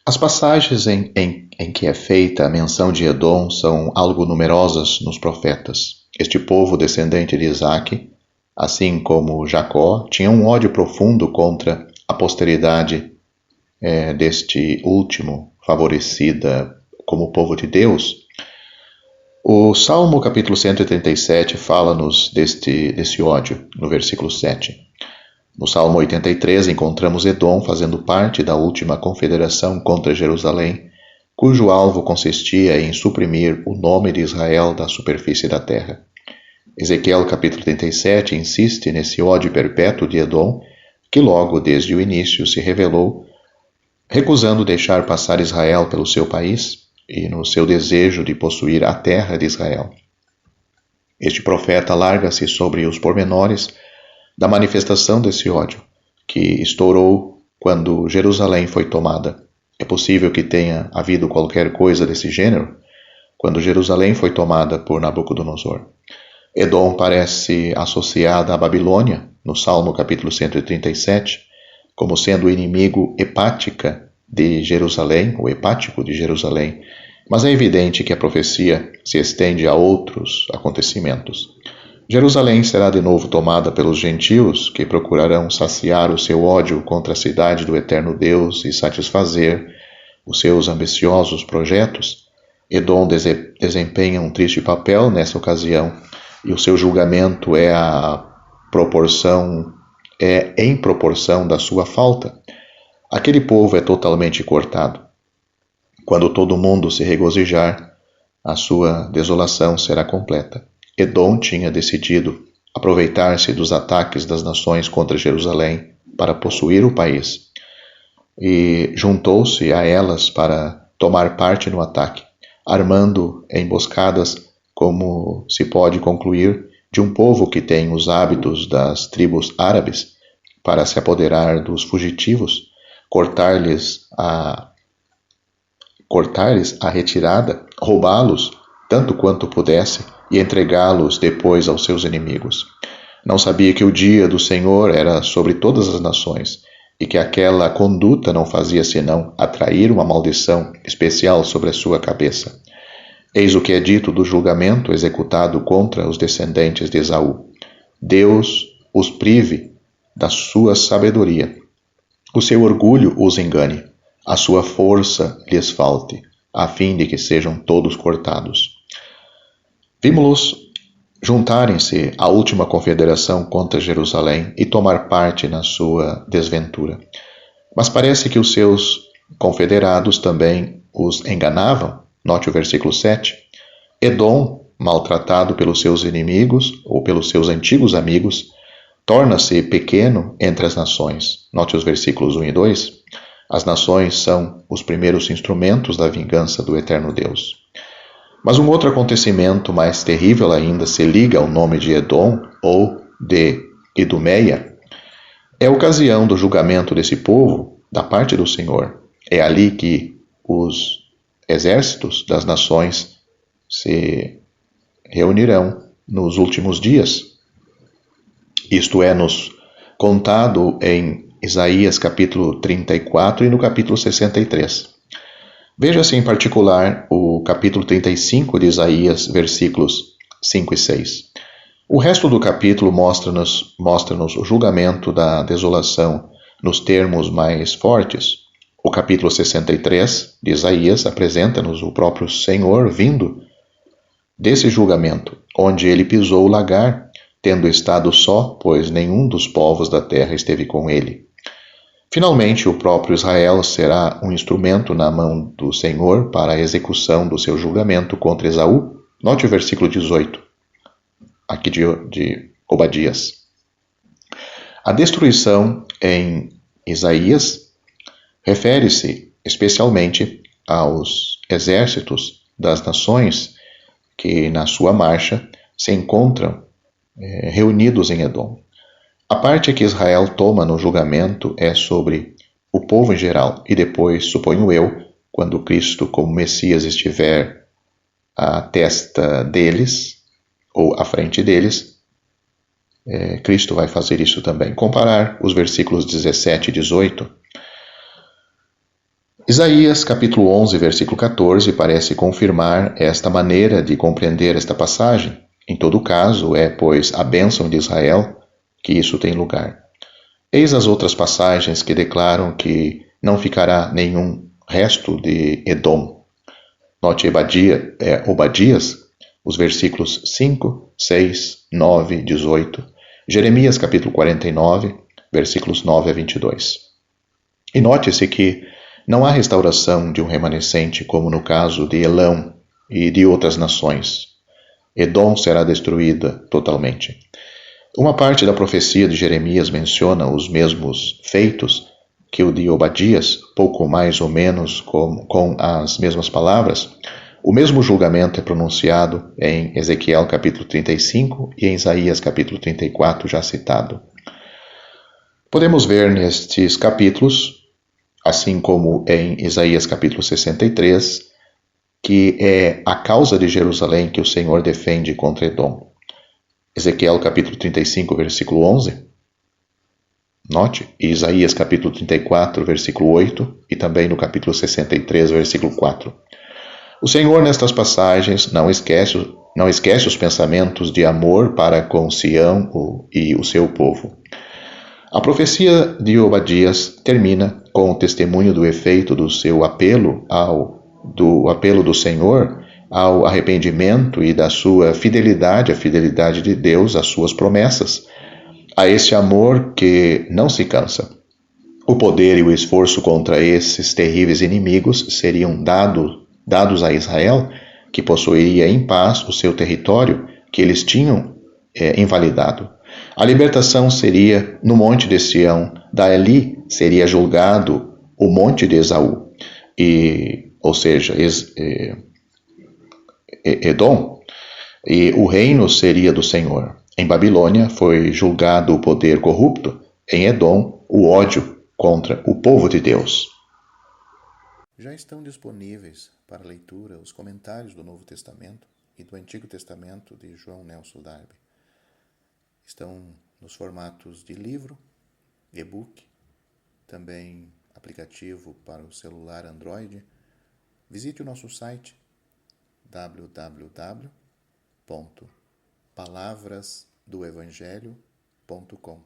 As passagens em que é feita a menção de Edom são algo numerosas nos profetas. Este povo descendente de Isaque, assim como Jacó, tinha um ódio profundo contra a posteridade deste último, favorecida como povo de Deus. O Salmo capítulo 137 fala-nos desse ódio, no versículo 7. No Salmo 83 encontramos Edom fazendo parte da última confederação contra Jerusalém, cujo alvo consistia em suprimir o nome de Israel da superfície da terra. Ezequiel capítulo 37 insiste nesse ódio perpétuo de Edom, que logo desde o início se revelou, recusando deixar passar Israel pelo seu país e no seu desejo de possuir a terra de Israel. Este profeta larga-se sobre os pormenores da manifestação desse ódio, que estourou quando Jerusalém foi tomada. É possível que tenha havido qualquer coisa desse gênero quando Jerusalém foi tomada por Nabucodonosor. Edom parece associada à Babilônia, no Salmo capítulo 137, como sendo o inimigo hepática de Jerusalém, ou hepático de Jerusalém, mas é evidente que a profecia se estende a outros acontecimentos. Jerusalém será de novo tomada pelos gentios, que procurarão saciar o seu ódio contra a cidade do eterno Deus e satisfazer os seus ambiciosos projetos. Edom desempenha um triste papel nessa ocasião, e o seu julgamento é em proporção da sua falta. Aquele povo é totalmente cortado. Quando todo mundo se regozijar, a sua desolação será completa. Edom tinha decidido aproveitar-se dos ataques das nações contra Jerusalém para possuir o país e juntou-se a elas para tomar parte no ataque, armando emboscadas, como se pode concluir, de um povo que tem os hábitos das tribos árabes, para se apoderar dos fugitivos, cortar-lhes a retirada, roubá-los tanto quanto pudesse e entregá-los depois aos seus inimigos. Não sabia que o dia do Senhor era sobre todas as nações e que aquela conduta não fazia senão atrair uma maldição especial sobre a sua cabeça. Eis o que é dito do julgamento executado contra os descendentes de Esaú. Deus os prive da sua sabedoria. O seu orgulho os engane. A sua força lhes falte, a fim de que sejam todos cortados. Vimos-los juntarem-se à última confederação contra Jerusalém e tomar parte na sua desventura. Mas parece que os seus confederados também os enganavam. Note o versículo 7. Edom, maltratado pelos seus inimigos ou pelos seus antigos amigos, torna-se pequeno entre as nações. Note os versículos 1 e 2. As nações são os primeiros instrumentos da vingança do eterno Deus. Mas um outro acontecimento mais terrível ainda se liga ao nome de Edom ou de Idumeia. É a ocasião do julgamento desse povo da parte do Senhor. É ali que os exércitos das nações se reunirão nos últimos dias. Isto é nos contado em Isaías capítulo 34 e no capítulo 63. Veja-se em particular o capítulo 35 de Isaías, versículos 5 e 6. O resto do capítulo mostra-nos o julgamento da desolação nos termos mais fortes. O capítulo 63 de Isaías apresenta-nos o próprio Senhor vindo desse julgamento, onde ele pisou o lagar, tendo estado só, pois nenhum dos povos da terra esteve com ele. Finalmente, o próprio Israel será um instrumento na mão do Senhor para a execução do seu julgamento contra Esaú. Note o versículo 18, aqui de Obadias. A destruição em Isaías refere-se especialmente aos exércitos das nações que, na sua marcha, se encontram reunidos em Edom. A parte que Israel toma no julgamento é sobre o povo em geral, e depois, suponho eu, quando Cristo como Messias estiver à testa deles, ou à frente deles, Cristo vai fazer isso também. Comparar os versículos 17 e 18. Isaías capítulo 11, versículo 14 parece confirmar esta maneira de compreender esta passagem. Em todo caso, é, pois, a bênção de Israel que isso tem lugar. Eis as outras passagens que declaram que não ficará nenhum resto de Edom. Note Obadias, os versículos 5, 6, 9, 18. Jeremias capítulo 49, versículos 9 a 22. E note-se que não há restauração de um remanescente como no caso de Elão e de outras nações. Edom será destruída totalmente. Uma parte da profecia de Jeremias menciona os mesmos feitos que o de Obadias, pouco mais ou menos com as mesmas palavras. O mesmo julgamento é pronunciado em Ezequiel capítulo 35 e em Isaías capítulo 34, já citado. Podemos ver nestes capítulos, assim como em Isaías capítulo 63, que é a causa de Jerusalém que o Senhor defende contra Edom. Ezequiel capítulo 35, versículo 11. Note, Isaías capítulo 34, versículo 8, e também no capítulo 63, versículo 4. O Senhor, nestas passagens, não esquece os pensamentos de amor para com Sião e o seu povo. A profecia de Obadias termina com o testemunho do efeito do seu apelo do Senhor ao arrependimento e da sua fidelidade, a fidelidade de Deus às suas promessas, a esse amor que não se cansa. O poder e o esforço contra esses terríveis inimigos seriam dados a Israel, que possuiria em paz o seu território que eles tinham invalidado. A libertação seria no monte de Sião, dali seria julgado o monte de Esaú, ou seja, Edom, e o reino seria do Senhor. Em Babilônia foi julgado o poder corrupto, em Edom o ódio contra o povo de Deus. Já estão disponíveis para leitura os comentários do Novo Testamento e do Antigo Testamento de João Nelson Darby. Estão nos formatos de livro, e-book, também aplicativo para o celular Android. Visite o nosso site www.palavrasdoevangelho.com.